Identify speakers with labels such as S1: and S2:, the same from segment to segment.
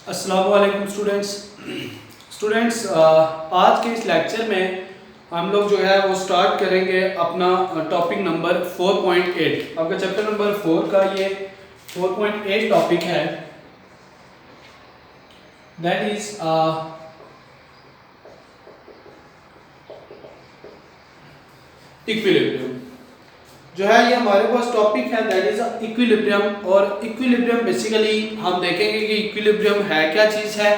S1: अस्सलाम वालेकुम स्टूडेंट्स, आज के इस लेक्चर में हम लोग जो है वो स्टार्ट करेंगे अपना टॉपिक नंबर 4.8। आपका चैप्टर नंबर 4 का ये 4.8 टॉपिक है, दैट इज इक्विलिब्रियम। जो है ये हमारे पास टॉपिक है, दैट इज इक्विलिब्रियम। और इक्विलिब्रियम बेसिकली हम देखेंगे कि इक्विलिब्रियम है क्या चीज़ है,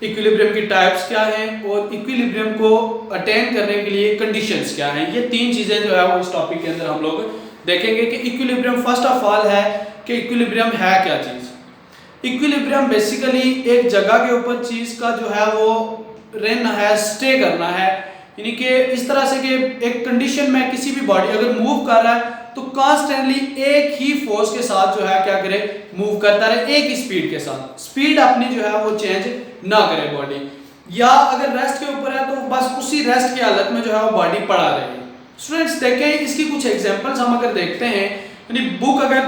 S1: इक्विलिब्रियम की टाइप्स क्या हैं और इक्विलिब्रियम को अटेन करने के लिए कंडीशंस क्या हैं। ये तीन चीज़ें जो है वो इस टॉपिक के अंदर हम लोग देखेंगे कि इक्विलिब्रियम फर्स्ट ऑफ ऑल है कि इक्विलिब्रियम है क्या चीज़। इक्विलिब्रियम बेसिकली एक जगह के ऊपर चीज़ का जो है वो रहना है, स्टे करना है, यानी कि इस तरह से कि एक कंडीशन में किसी भी बॉडी अगर मूव कर रहा है तो कॉन्स्टेंटली एक ही फोर्स के साथ जो है क्या करे, मूव करता रहे, एक ही स्पीड के साथ, स्पीड अपनी जो है वो चेंज ना करे बॉडी। या अगर रेस्ट के ऊपर है तो बस उसी रेस्ट की हालत में जो है वो बॉडी पड़ा रहे। स्टूडेंट्स देखें इसकी कुछ एग्जांपल्स हम अगर देखते हैं, यानी बुक अगर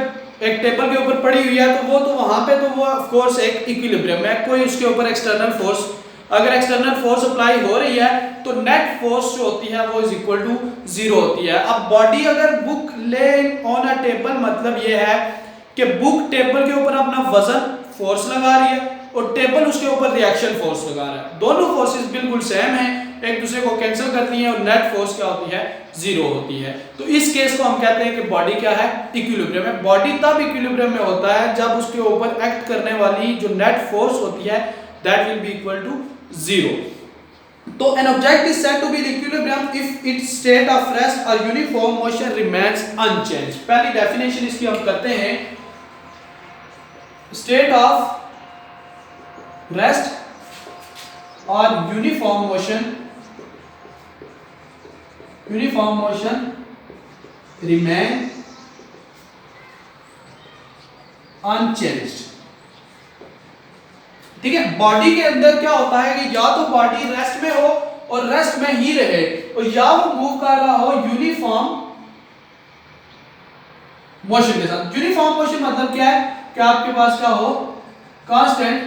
S1: एक टेबल के ऊपर पड़ी हुई है तो वो तो वहां पे तो वो ऑफ कोर्स एक इक्विलिब्रियम है, कोई उसके ऊपर एक्सटर्नल फोर्स, अगर एक्सटर्नल फोर्स अप्लाई हो रही है तो नेट फोर्स जो होती है वो इज इक्वल टू जीरो होती है। अब बॉडी अगर बुक ले ऑन अ टेबल, मतलब ये है कि बुक टेबल के ऊपर अपना वजन फोर्स लगा रही है और टेबल उसके ऊपर रिएक्शन फोर्स लगा रहा है, दोनों फोर्सेस बिल्कुल सेम है, एक दूसरे को कैंसिल करती हैं और नेट फोर्स क्या होती है, जीरो होती है। तो इस केस को हम कहते हैं कि बॉडी क्या है, इक्विलिब्रियम है। बॉडी तब इक्विलिब्रियम में होता है जब उसके ऊपर एक्ट करने वाली जो नेट फोर्स होती है that will be equal to zero. तो an object is said to be in equilibrium if its state of rest or uniform motion remains unchanged। पहली डेफिनेशन इसकी हम करते हैं, स्टेट ऑफ रेस्ट और यूनिफॉर्म मोशन रिमेन अनचेंज्ड। ठीक है, body के अंदर क्या होता है कि या तो बॉडी रेस्ट में हो और रेस्ट में ही रहे, और या वो मूव कर रहा हो यूनिफॉर्म मोशन के साथ। यूनिफॉर्म मोशन मतलब क्या है कि आपके पास क्या हो, कांस्टेंट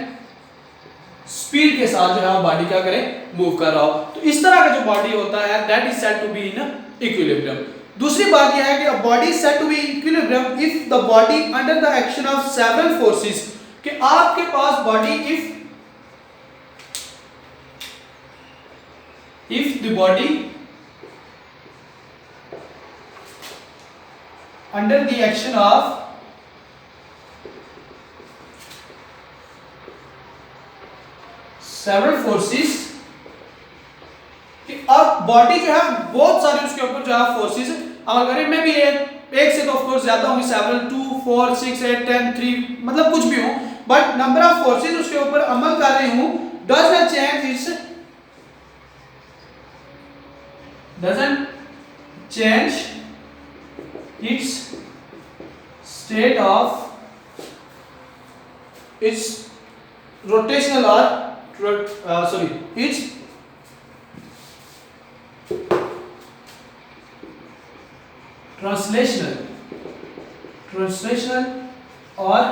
S1: स्पीड के साथ जो है बॉडी क्या करे, मूव कर रहा हो। तो इस तरह का जो बॉडी होता है that is said to be in equilibrium. दूसरी बात यह है कि body is said to be equilibrium if the body under the action of several forces, कि आपके पास body if the body under the action of several forces, कि अब बॉडी जो है बहुत सारी उसके ऊपर जो है फोर्सेस अगर में भी एक से तो ऑफ कोर्स ज्यादा होंगे, सेवरल 2 4 6 8 10 3 मतलब कुछ भी हो, बट नंबर ऑफ फोर्सेस उसके ऊपर अमल कर रही हूं doesn't change its state of its rotational or its translational or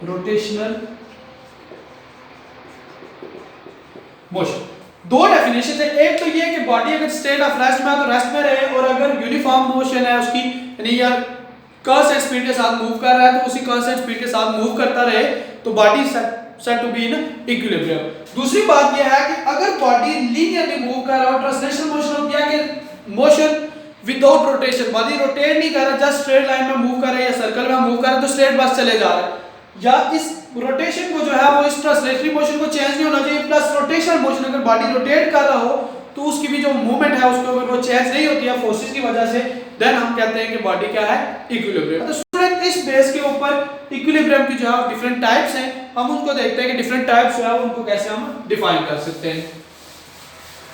S1: rotational motion. दो डेफिनेशन है, एक तो ये कि बॉडी अगर स्टेट ऑफ रेस्ट में है तो रेस्ट में रहे, और अगर यूनिफॉर्म मोशन है उसकी, यानी या कांस्टेंट स्पीड के साथ मूव कर रहा है तो उसी कांस्टेंट स्पीड के साथ मूव करता रहे तो body said to be in equilibrium. दूसरी बात यह है कि अगर बॉडी लीनियरली मूव कर रहा हो, ट्रांसलेशनल मोशन हो गया कि motion without rotation, body rotate नहीं कर रहा, जस्ट स्ट्रेट लाइन में मूव कर रहा है या सर्कल में मूव कर रहा है तो स्ट्रेट बस चले जा रहा है, या इस रोटेशन को जो है वो इस ट्रांसलेटरी मोशन को चेंज नहीं होना चाहिए, प्लस रोटेशनल मोशन अगर बॉडी रोटेट कर रहा हो तो उसकी भी जो मूवमेंट है उसके ऊपर वो चेंज नहीं होती है फोर्सेस की वजह से, देन हम कहते हैं कि बॉडी क्या है, इक्विलिब्रियम। तो स्टूडेंट इस बेस के ऊपर इक्विलिब्रियम की जो है डिफरेंट टाइप्स हैं, हम उनको देखते हैं कि डिफरेंट टाइप्स जो है उनको कैसे हम डिफाइन कर सकते हैं।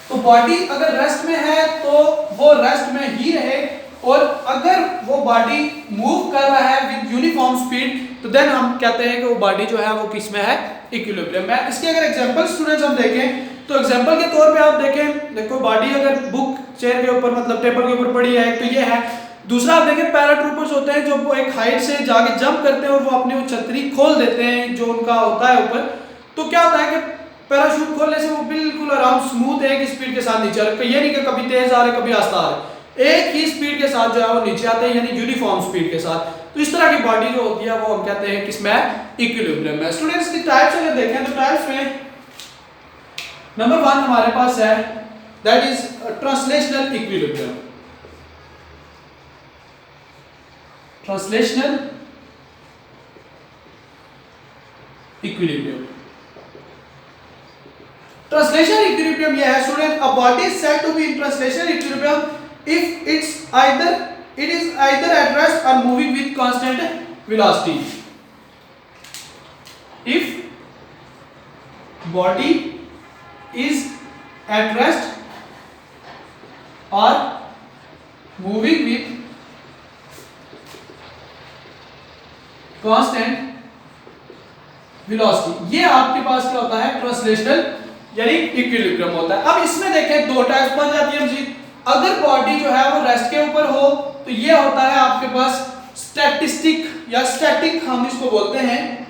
S1: तो बॉडी अगर रेस्ट में है तो वो रेस्ट में ही रहे, और अगर वो बॉडी मूव कर रहा है विद यूनिफॉर्म स्पीड तो देन हम कहते हैं कि वो बॉडी जो है वो किस में है, इक्विलिब्रियम में। इसके अगर एग्जांपल स्टूडेंट्स हम देखें तो एग्जांपल के तौर पे आप देखें, देखो बॉडी अगर बुक चेयर के ऊपर मतलब टेबल के ऊपर पड़ी है तो ये है, दूसरा आप देखें पैराट्रूपर्स होते हैं जो वो एक हाइट से जाके जंप करते हैं और वो अपनी वो छतरी खोल देते हैं जो उनका होता है ऊपर। तो क्या होता है कि पैराशूट खोलने से वो बिल्कुल आराम स्मूथ एक स्पीड के साथ नीचे आ रहे, ये नहीं कि कभी तेज आ रहे कभी आस्ता आ रहे, एक ही स्पीड के साथ जो है वो नीचे आते हैं, यानी यूनिफॉर्म स्पीड के साथ। तो इस तरह की बॉडी जो होती है वो हम कहते हैं किसमें, इक्विलिब्रियम में। स्टूडेंट्स की टाइप्स अगर देखें तो टाइप्स में नंबर 1 हमारे पास है that is translational equilibrium. Translational equilibrium, translational equilibrium यह है student, a body is said to be in translational equilibrium if it is either at rest or moving with constant velocity. If body is at rest or moving with constant velocity, ये आपके पास क्या होता है, translational यानी equilibrium होता है। अब इसमें देखें दो टाइप्स बन जाती है मजीद। अगर बॉडी जो है वो रेस्ट के ऊपर हो तो ये होता है आपके पास स्टैटिस्टिक या स्टैटिक, हम इसको बोलते हैं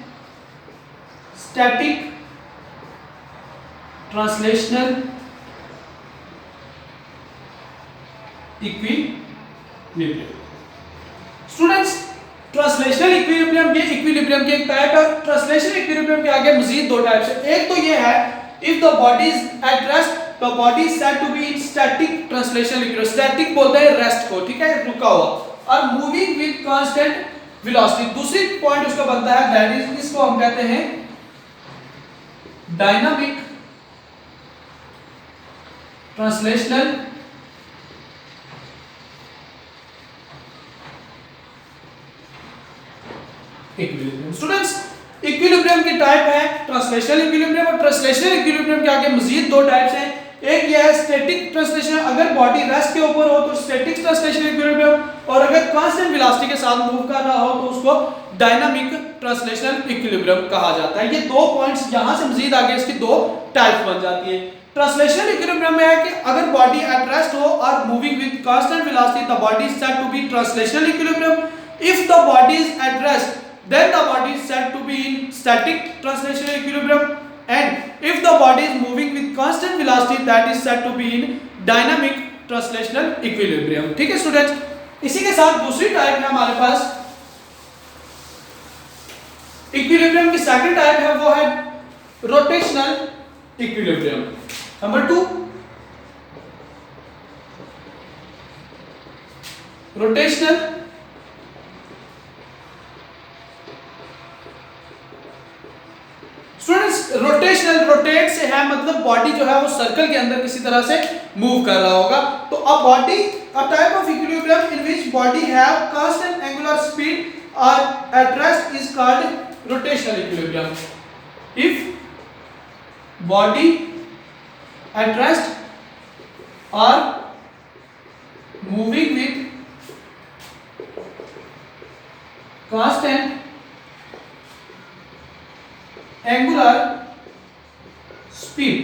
S1: static translational equilibrium. Students translational equilibrium ये इक्विलिब्रियम की एक टाइप है। ट्रांसलेशनल इक्विलिब्रियम के आगे मजीद दो टाइप्स है। एक तो ये है if the body is at rest the body is said to be in static translational equilibrium. Static बोलते हैं रेस्ट को, ठीक है, रुका हुआ, और मूविंग विद कांस्टेंट वेलोसिटी। दूसरी पॉइंट उसका बनता है दैट इज, इसको हम कहते हैं dynamic translational equilibrium. Students equilibrium की टाइप है ट्रांसलेशनल इक्विलिब्रियम, और ट्रांसलेशनल इक्विलिब्रियम के आगे मजीद दो टाइप्स हैं। एक ये है स्टैटिक ट्रांसलेशन, अगर बॉडी रेस्ट के ऊपर हो तो स्टैटिक ट्रांसलेशनल इक्विलिब्रियम, और अगर कांस्टेंट वेलोसिटी के साथ मूव कर रहा हो तो उसको डायनामिक ट्रांसलेशनल इक्विलिब्रियम कहा जाता है। ये दो पॉइंट्स यहां से मजीद आगे इसकी दो टाइप्स बन जाती है। ट्रांसलेशनल इक्विलिब्रियम में है कि अगर बॉडी एट रेस्ट हो और moving with constant velocity the body is said to be translational equilibrium. If the body is at rest then the body is said to be in static translational equilibrium, and if the body is moving with constant velocity that is said to be in dynamic translational equilibrium। ठीक है students, इसी के साथ दूसरी type है हमारे पास equilibrium की second type है वो है rotational equilibrium. Number 2 rotational students rotational, rotate से है मतलब बॉडी जो है वो सर्कल के अंदर किसी तरह से मूव कर रहा होगा। तो a body a type of equilibrium in which body have constant angular speed और at rest is called rotational equilibrium. If body at rest और moving with constant angular speed.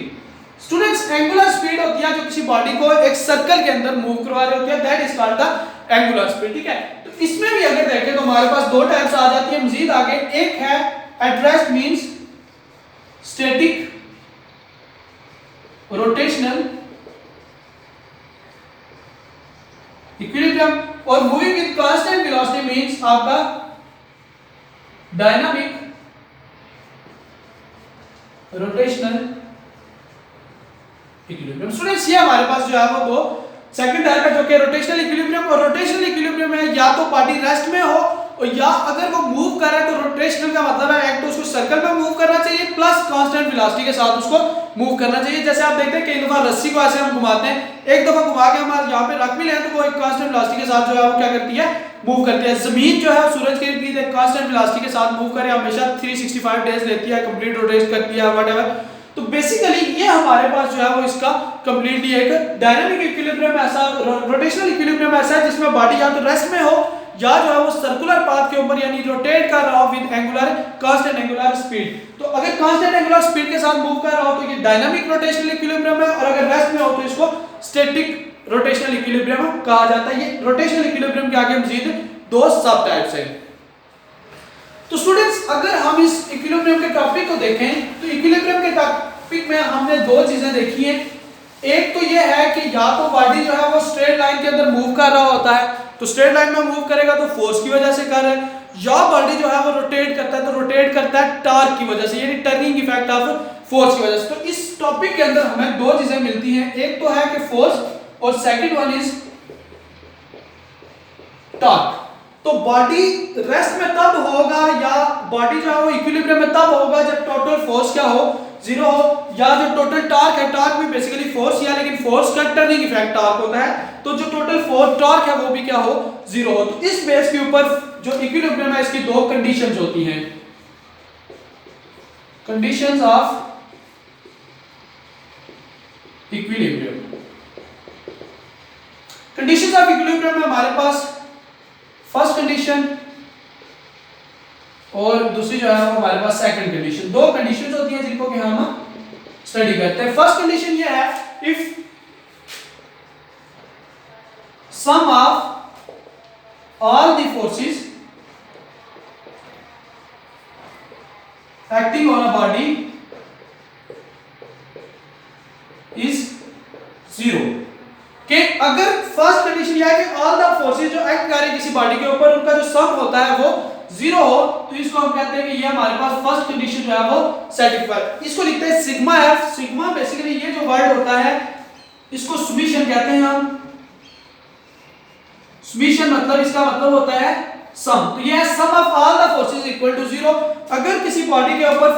S1: Students angular speed होती है जो किसी body को एक circle के अंदर मूव करवा रही होती है, that is called the angular speed. ठीक है, तो इसमें भी अगर देखें तो हमारे पास दो टाइप्स आ जाती है मजीद आगे। एक है at rest means static rotational equilibrium, और moving with constant velocity means आपका डायनामिक रोटेशनल इक्विलिब्रियम। स्टूडेंट्स ये हमारे पास जो है वो दो सेकंड टाइप है जो कि रोटेशनल इक्विलिब्रियम, और रोटेशनल इक्विलिब्रियम में या तो बॉडी रेस्ट में हो और या अगर वो मूव कर रहा है तो रोटेशनल का मतलब है एक तो उसको सर्कल में मूव करना चाहिए प्लस कांस्टेंट वेलोसिटी के साथ उसको मूव करना चाहिए। जैसे आप देखते हैं कई दफा रस्सी को ऐसे हम घुमाते हैं, एक दफा घुमा के हम यहाँ पे रख भी लें तो वो एक कांस्टेंट वेलोसिटी के साथ जो है वो क्या करती है, मूव करती है। जमीन जो है सूरज के इर्द-गिर्द एक कांस्टेंट वेलोसिटी के साथ मूव करे, हमेशा 365 डेज लेती है, कंप्लीट रोटेट करती है व्हाटएवर। तो बेसिकली ये हमारे पास जो है वो इसका कंप्लीटली एक डायनामिक इक्विलिब्रियम ऐसा, रोटेशनल इक्विलिब्रियम ऐसा है जिसमें बॉडी या तो रेस्ट में हो या जो है वो सर्कुलर पाथ के ऊपर यानी रोटेट कर रहा हो with angular constant angular speed. तो अगर कांस्टेंट एंगुलर स्पीड के साथ मूव कर रहा हो तो ये डायनामिक रोटेशनल इक्विलिब्रियम है, और अगर रेस्ट में हो तो इसको स्टैटिक रोटेशनल इक्विलिब्रियम कहा जाता है। ये रोटेशनल इक्विलिब्रियम के आगे मजीद दो सब टाइप्स हैं। तो स्टूडेंट्स अगर हम इस इक्विलिब्रियम के टॉपिक को देखें तो इक्विलिब्रियम के टॉपिक में हमने दो चीजें देखी हैं। एक तो ये है कि या तो बॉडी जो है वो स्ट्रेट लाइन के अंदर मूव कर रहा होता है, तो स्ट्रेट लाइन में मूव करेगा तो फोर्स की वजह से कर रहा है, या बॉडी जो है वो रोटेट करता है तो रोटेट करता है टॉर्क की वजह से, यानी टर्निंग इफेक्ट ऑफ फोर्स की वजह से। तो इस टॉपिक के अंदर हमें दो चीजें मिलती हैं, एक तो है कि फोर्स और सेकंड वन इज टॉर्क। तो बॉडी रेस्ट में तब होगा या बॉडी जो है वो इक्विलिब्रियम में तब होगा जब टोटल फोर्स क्या हो, जीरो हो, या जो टोटल टॉर्क है, टॉर्क भी बेसिकली फोर्स या लेकिन फोर्स का टर्निंग इफेक्ट टॉर्क होता है, तो जो टोटल फोर्स टॉर्क है वो भी क्या हो, जीरो हो। तो इस बेस के ऊपर जो इक्विलिब्रियम है इसकी दो कंडीशंस होती हैं, conditions of equilibrium. Conditions of equilibrium में हमारे पास फर्स्ट कंडीशन और दूसरी जो है वो हमारे पास सेकंड कंडीशन, दो कंडीशंस होती हैं जिनको कि हम स्टडी करते हैं। फर्स्ट कंडीशन ये है, if sum of all the forces acting on a body is zero, कि अगर फर्स्ट कंडीशन यह है कि ऑल द फोर्सेस जो एक्ट कर रही है किसी बॉडी के ऊपर उनका जो सम होता है वो जीरो हो, तो इसको हम कहते हैं कि ये हमारे पास फर्स्ट कंडीशन जो है वो सेटिस्फाइड। इसको लिखते हैं सिग्मा एफ। सिग्मा बेसिकली ये जो वर्ड होता है इसको समेशन कहते हैं हम। समेशन मतलब इसका मतलब होता है सम, तो ये है sum of all the forces equal to zero. अगर किसी बॉडी के ऊपर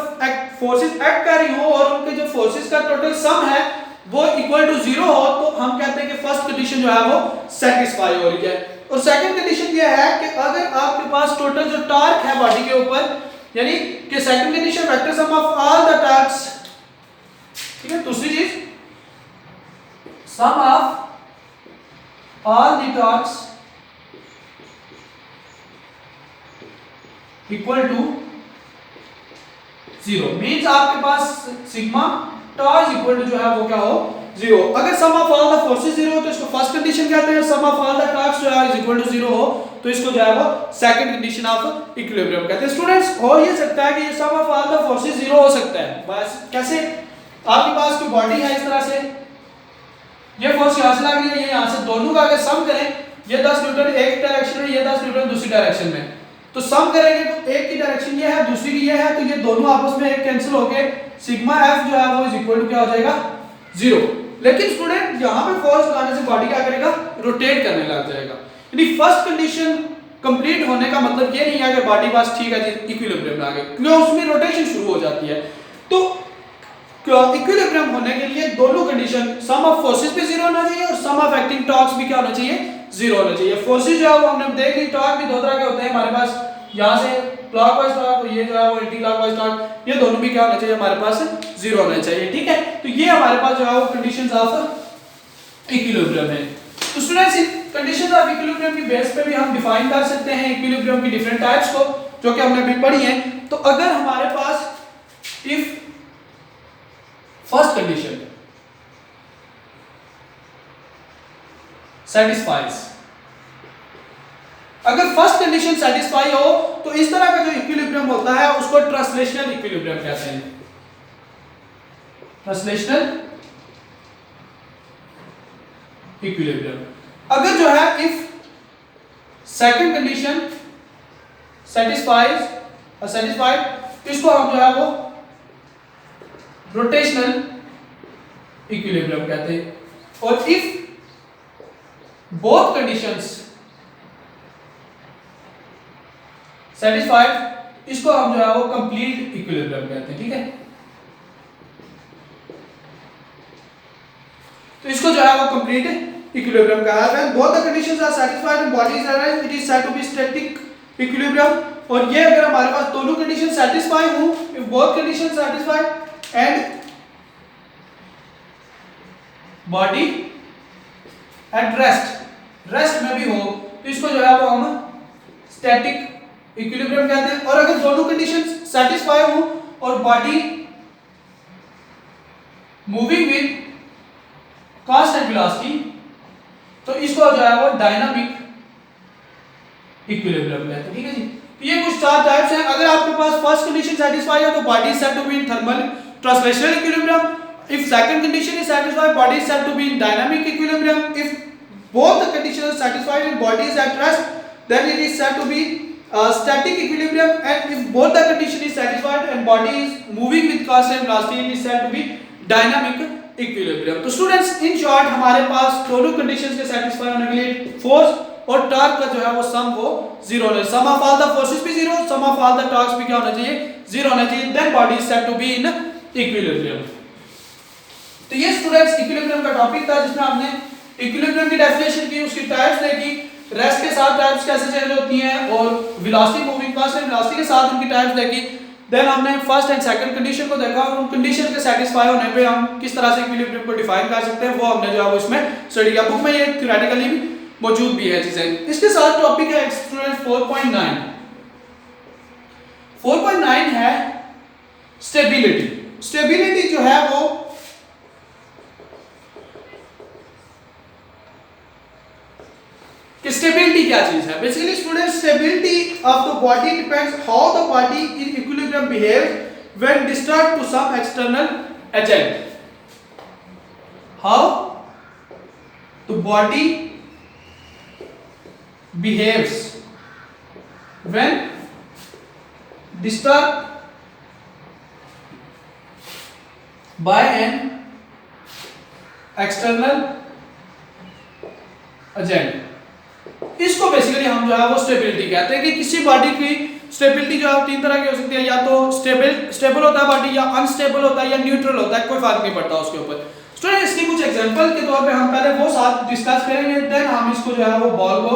S1: फोर्सेस एक्ट कर रही हो और उनके जो फोर्सेस का टोटल सम है वो इक्वल टू जीरो हो, तो हम कहते हैं कि फर्स्ट कंडीशन जो है वो सेटिस्फाई हो रही है। और सेकंड कंडीशन ये है कि अगर आपके पास टोटल जो टॉर्क है बॉडी के ऊपर, यानी कि second condition vector sum of all the torques, ठीक है। दूसरी चीज sum of all the torques equal to zero, means आपके पास सिग्मा टॉर्क इक्वल टू जो है वो क्या हो, जीरो। अगर sum of all the forces zero हो तो इसको फर्स्ट कंडीशन कहते हैं, sum of all the torques जो है इज इक्वल टू जीरो हो तो इसको जो है वो सेकंड कंडीशन ऑफ इक्विलिब्रियम कहते हैं। स्टूडेंट्स हो ये सकता है कि ये sum of all the forces zero हो सकता है, बस कैसे, आपके पास कोई बॉडी है इस तरह से, ये फोर्स यहां से लग रही है, ये यहां से, दोनों का अगर सम करें, ये 10 न्यूटन एक डायरेक्शन में, ये 10 न्यूटन दूसरी डायरेक्शन में, तो सम करेंगे तो एक की डायरेक्शन ये है दूसरी की ये है, तो ये दोनों आपस में एक कैंसिल होके सिग्मा एफ जो है वो इज इक्वल टू क्या हो जाएगा, जीरो। लेकिन स्टूडेंट यहां पे फोर्स लगाने से बॉडी क्या करेगा, रोटेट करने लग जाएगा। यानी फर्स्ट कंडीशन कंप्लीट होने का मतलब ये नहीं है कि बॉडी बस ठीक है जी इक्विलिब्रियम में आ गए, क्योंकि उसमें रोटेशन शुरू हो जाती है। तो इक्विलिब्रियम होने के लिए दोनों कंडीशन, सम ऑफ फोर्सेस भी जीरो होना चाहिए और सम ऑफ एक्टिंग टॉर्क्स भी क्या होना चाहिए, जीरो होना चाहिए। फोर्सेस जो है वो हमने देख ली, टॉर्क भी दो तरह के होते हैं हमारे पास, यहां से क्लॉकवाइज टॉर्क और ये जो है वो एंटी क्लॉकवाइज टॉर्क, ये दोनों भी क्या होना चाहिए हमारे पास, जीरो होना चाहिए, ठीक है। तो ये हमारे पास जो है वो कंडीशंस ऑफ इक्विलिब्रियम है। तो स्टूडेंट्स कंडीशंस ऑफ इक्विलिब्रियम की बेस पे भी हम डिफाइन कर सकते हैं इक्विलिब्रियम की डिफरेंट टाइप्स को, जो कि हमने अभी पढ़ी है। तो अगर हमारे पास इफ फर्स्ट कंडीशन सेटिस्फाइज, अगर फर्स्ट कंडीशन सेटिस्फाई हो तो इस तरह का जो इक्विलिब्रियम होता है उसको ट्रांसलेशनल इक्विलिब्रियम कहते हैं, ट्रांसलेशनल इक्विलिब्रियम। अगर जो है इफ सेकंड कंडीशन सेटिस्फाइज और सेटिस्फाइड, इसको हम जो है वो रोटेशनल इक्विलिब्रियम कहते हैं। और इफ बोथ कंडीशंस सेटिस्फाइड, इसको हम जो है वो कंप्लीट इक्विलिब्रियम कहते हैं, ठीक है। तो इसको जो है वो कंप्लीट इक्विलिब्रियम कहा जाता है। Both the conditions are satisfied and body is arised, it is said to be static equilibrium. और ये अगर हमारे पास दोनों कंडीशन सेटिस्फाई हो, if both condition satisfied and body at rest में भी हो, तो इसको जो है वो हम स्टैटिक इक्विलिब्रियम कहते हैं। और अगर दोनों कंडीशन सेटिस्फाई हो और body moving with constant velocity, तो इसको जो है वो डायनामिक इक्विलिब्रियम कहते हैं, ठीक है जी। तो ये कुछ 4 टाइप्स हैं। अगर आपके पास फर्स्ट कंडीशन सेटिस्फाई है तो body is said to be in thermal translational equilibrium. If second condition is satisfied, body is said to be in dynamic equilibrium. If both the conditions are satisfied and body is at rest, then it is said to be static equilibrium. And if both the condition is satisfied and body is moving with constant velocity, it is said to be dynamic equilibrium. तो students in short हमारे पास दोनों conditions के satisfy होने के लिए force और torque का जो है वो सम वो जीरो होना चाहिए। Sum of all the forces भी zero, sum of all the torques भी क्या होना चाहिए, जीरो होना चाहिए। Then body is said to be in equilibrium. तो ये स्टूडेंट्स इक्विलिब्रियम का टॉपिक था जिसमें हमने इक्विलिब्रियम की डेफिनेशन की, उसकी टाइप्स देखी, रेस्ट के साथ टाइप्स कैसे चेंज होती हैं और वेलोसिटी मूविंग कांस्टेंट वेलोसिटी के साथ उनकी टाइप्स देखी। देन हमने फर्स्ट एंड सेकंड कंडीशन को देखा और उन कंडीशन के सेटिस्फाई होने पे हम किस तरह से इक्विलिब्रियम को डिफाइन कर सकते हैं वो हमने जो है वो इसमें स्टडी किया। बुक में ये थ्योरेटिकली भी मौजूद भी है चीजें। इसके साथ टॉपिक है स्टूडेंट 4.9। 4.9 है स्टेबिलिटी। स्टेबिलिटी जो है वो स्टेबिलिटी क्या चीज है। Basically student stability of the body depends how the body in equilibrium behaves when disturbed to some external agent. How the body behaves when disturbed by an external agent। इसको basically हम जो है वो stability कहते हैं कि किसी body की स्टेबिलिटी जो है तीन तरह की हो सकती है, या तो स्टेबल होता है बॉडी, या अनस्टेबल होता है, या न्यूट्रल होता है, कोई फर्क नहीं पड़ता उसके ऊपर। स्टूडेंट इसकी कुछ एग्जांपल के तौर पे हम पहले वो साथ डिस्कस करेंगे, देन हम इसको जो है वो बॉल को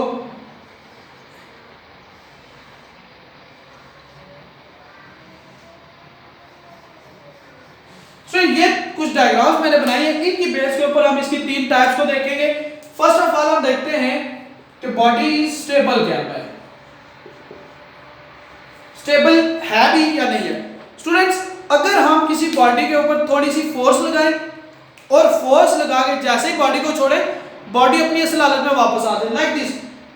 S1: ये कुछ डायग्राम्स मैंने बनाई है, इनकी बेस के ऊपर हम इसकी 3 टाइप्स को देखेंगे। फर्स्ट ऑफ ऑल हम देखते हैं कि बॉडी स्टेबल क्या है, स्टेबल है भी या नहीं है। स्टूडेंट्स अगर हम किसी बॉडी के ऊपर थोड़ी सी फोर्स लगाएं और फोर्स लगा के जैसे ही बॉडी को छोड़े, बॉडी अपनी असल हालत में वापस आ जाए, लाइक दिस।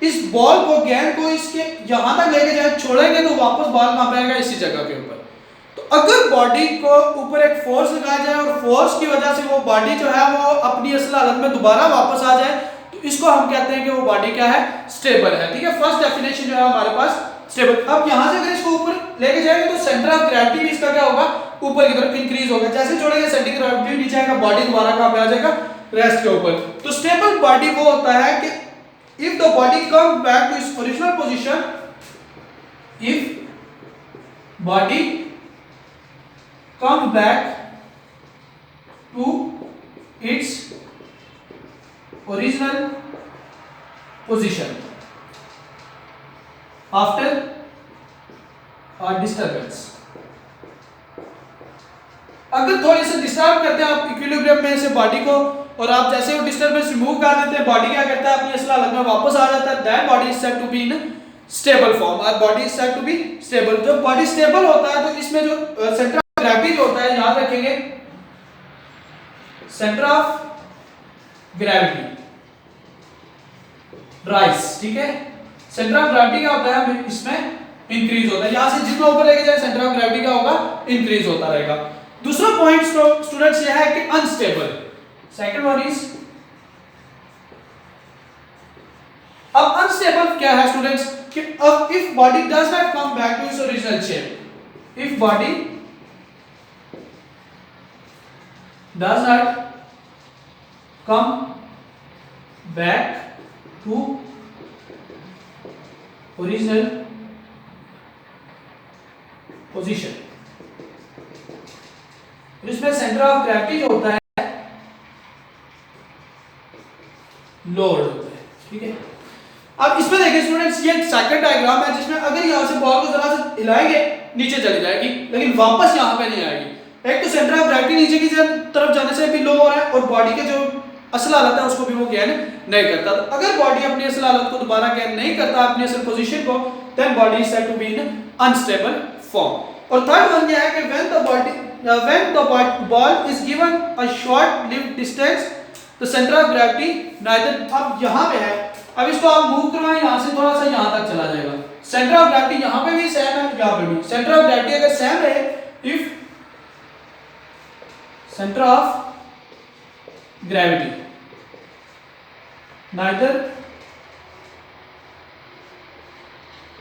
S1: इस बॉल को, गेंद को इसके यहां तक लेके जाए, छोड़ेंगे तो वापस बॉल कहां पे आएगा, इसी जगह के ऊपर। तो अगर बॉडी को ऊपर एक फोर्स लगाया जाए और फोर्स की वजह से वो बॉडी जो है वो अपनी असल हालत में दोबारा वापस आ जाए, तो इसको हम कहते हैं कि वो बॉडी क्या है, स्टेबल है। ठीक है, फर्स्ट डेफिनेशन जो है हमारे पास स्टेबल। अब यहां से अगर इसको ऊपर लेके जाएंगे तो सेंटर ऑफ ग्रेविटी भी इसका क्या होगा, ऊपर की तरफ इंक्रीज होगा। जैसे छोड़ेंगे सेंटर ऑफ ग्रेविटी नीचे आएगा, बॉडी दोबारा कहां पे आ जाएगा, रेस्ट के ऊपर। तो स्टेबल बॉडी वो होता है कि if the body come back to its original position, if body come back to its original position after a disturbance। अगर थोड़ी से डिस्टर्ब करते हैं आप इक्विलिब्रियम में से बॉडी को, और आप जैसे वो डिस्टर्बेंस रिमूव कर देते हैं, बॉडी क्या करता है, अपनी असल हालत में वापस आ जाता है। That body is said to be in stable form, और body is said to be stable. जब बॉडी स्टेबल होता है तो इसमें जो सेंटर ग्रेविटी जो होता है, याद रखेंगे सेंटर ऑफ ग्रेविटी राइज, ठीक है। सेंटर ऑफ ग्रेविटी क्या होता है, इसमें इंक्रीज होता है। यहां से जितना ऊपर लेके जाए सेंटर ऑफ ग्रेविटी क्या होगा, इंक्रीज होता रहेगा। दूसरा पॉइंट स्टूडेंट्स यह है कि अनस्टेबल। सेकंड वन इज, अब अनस्टेबल क्या है स्टूडेंट्स, कि अब if body does not come back to its original shape, if body does not come back to original position। इसमें सेंटर ऑफ ग्रेविटी जो होता है लोअर होता है, ठीक है। अब इसमें देखिए स्टूडेंट्स, ये सेकंड डायग्राम है जिसमें अगर यहां से बॉल को जरा से हिलाएंगे नीचे चली जाएगी, लेकिन वापस यहां पे नहीं आएगी। एक तो सेंटर ऑफ ग्रेविटी नीचे की तरफ जाने से भी लो हो रहा है, और बॉडी के जो असल हालत है उसको भी वो गेन नहीं करता। तो अगर बॉडी अपनी असल हालत को दोबारा गेन नहीं करता, अपनी असल पोजीशन को, then body is said to be in unstable form. और थर्ड वन ये है कि when the ball is given a short lived distance the centre of gravity neither, अब यहां पे है, अब इसको आप मूव करवाएं यहां से थोड़ा सा यहां तक चला जाएगा। सेंटर ऑफ ग्रेविटी यहां पे भी सेम है, यहां पे भी सेंटर ऑफ ग्रेविटी अगर सेम रहे, if centre of gravity neither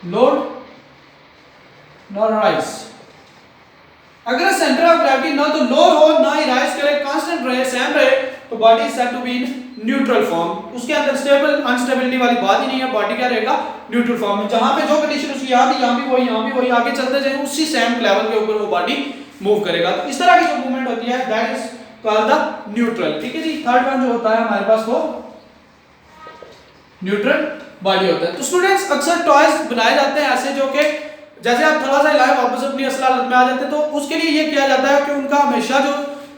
S1: lowered nor rise, अगर सेंटर ऑफ ग्रेविटी ना तो लोड हो ना ही राइज करे, कांस्टेंट रहे, सेम रहे, तो body is said to be in neutral form. उसके अंदर स्टेबल अनस्टेबिलिटी वाली बात ही नहीं है, बॉडी क्या रहेगा, न्यूट्रल फॉर्म में। जहां पे जो कंडीशन उसकी यहां भी वही, यहां भी वही, आगे चलते जाए उसी सेम लेवल के ऊपर वो बॉडी मूव करेगा। तो इस तरह की जो मूवमेंट होती है that is called the neutral. ठीक है जी, थर्ड वन जो होता है हमारे पास वो न्यूट्रल बॉडी होता है। तो स्टूडेंट्स अक्सर टॉयज बनाए जाते हैं ऐसे जो कि जैसे आप थोड़ा सा हिलाएं वापस अपनी असल हालत में आ जाते हैं, तो उसके लिए ये किया जाता है कि उनका हमेशा जो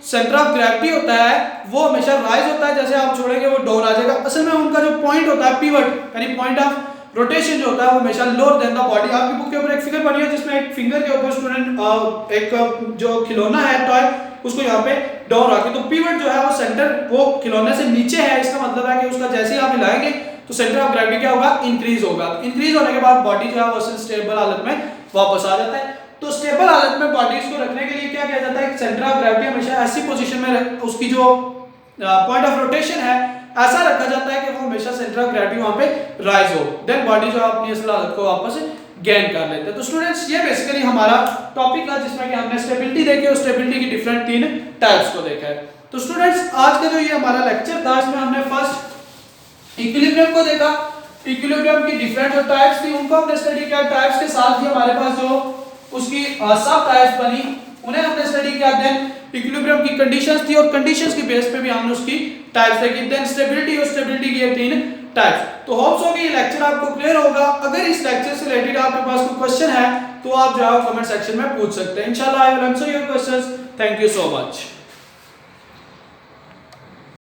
S1: सेंटर ऑफ ग्रेविटी होता है वो हमेशा राइज होता है, जैसे आप छोड़ेंगे वो डाउन आ जाएगा। असल में उनका जो पॉइंट होता है पिवट यानी पॉइंट ऑफ रोटेशन जो होता है वो हमेशा लोअर देन द बॉडी। आपकी बुक के ऊपर एक फिगर बनी है जिसमें एक फिंगर के ऊपर स्टूडेंट एक जो खिलौना है टॉय उसको यहाँ पे डाउन रखे, तो पिवट जो है वो सेंटर वो खिलौने से नीचे है। इसका मतलब है कि उसका जैसे ही आप हिलाएंगे तो सेंटर ऑफ ग्रेविटी क्या होगा, इंक्रीज होगा। इंक्रीज होने के बाद बॉडी जो है वो स्टेबल हालत में वापस आ जाता है। तो स्टेबल हालत में बॉडीज को रखने के लिए क्या किया जाता है, सेंटर ऑफ ग्रेविटी हमेशा ऐसी पोजीशन में उसकी जो पॉइंट ऑफ रोटेशन है ऐसा रखा जाता है कि वो हमेशा सेंटर ऑफ ग्रेविटी वहां पे राइज हो, देन बॉडी जो अपनी असल हालत को वापस गेन कर लेते हैं। तो स्टूडेंट्स ये बेसिकली हमारा टॉपिक था जिसमें कि हमने स्टेबिलिटी देखी और स्टेबिलिटी की डिफरेंट 3 टाइप्स को देखा है। तो स्टूडेंट्स आज का जो ये हमारा लेक्चर था इसमें हमने फर्स्ट इक्विलिब्रियम को देखा, इक्विलिब्रियम की डिफरेंट जो टाइप्स थी उनको हमने स्टडी किया, टाइप्स के साथ ही हमारे पास जो उसकी सब टाइप्स बनी उन्हें हमने स्टडी किया। देन इक्विलिब्रियम की कंडीशंस थी और कंडीशंस के बेस पे भी हमने उसकी टाइप्स देखी। देन स्टेबिलिटी और स्टेबिलिटी की 3 टाइप्स। तो होप्स हो कि ये लेक्चर आपको क्लियर होगा। अगर इस लेक्चर से रिलेटेड आपके पास कोई क्वेश्चन है तो आप जो है कमेंट सेक्शन में पूछ सकते हैं। इंशाल्लाह I will answer your questions. Thank you so much.